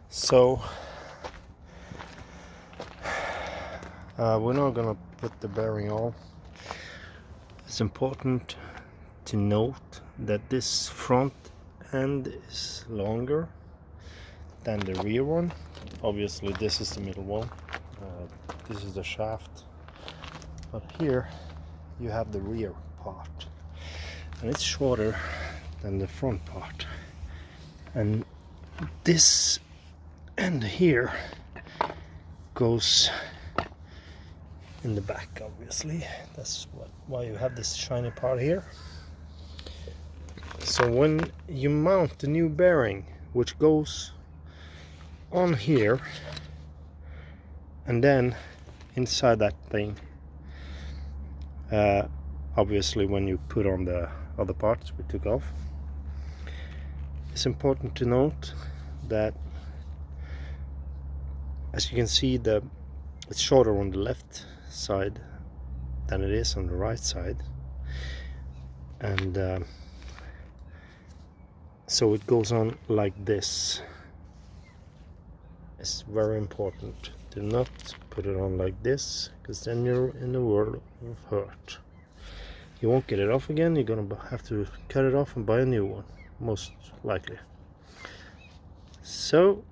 So we're not gonna put the bearing on. It's important to note that this front end is longer than the rear one. Obviously this is the middle one, this is the shaft, but here you have the rear part and it's shorter than the front part, and this end here goes in the back. Obviously that's why you have this shiny part here. So when you mount the new bearing, which goes on here and then inside that thing, obviously when you put on the other parts we took off, it's important to note that, as you can see, it's shorter on the left side than it is on the right side, and so it goes on like this. It's very important. Do not put it on like this, because then you're in the world of hurt. You won't get it off again. You're gonna have to cut it off and buy a new one, most likely. So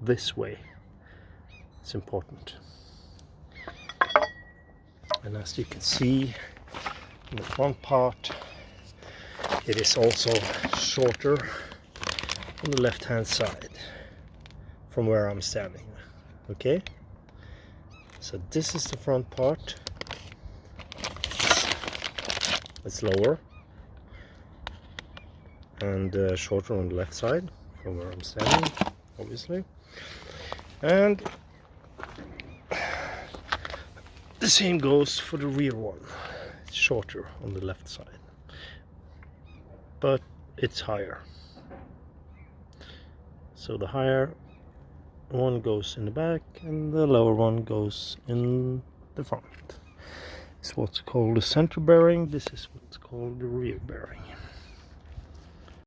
this way, it's important. And as you can see in the front part, it is also shorter on the left hand side from where I'm standing. Okay, so this is the front part. It's lower and shorter on the left side from where I'm standing, obviously, and the same goes for the rear one. It's shorter on the left side, but it's higher. So the higher one goes in the back and the lower one goes in the front. It's what's called the center bearing. This is what's called the rear bearing.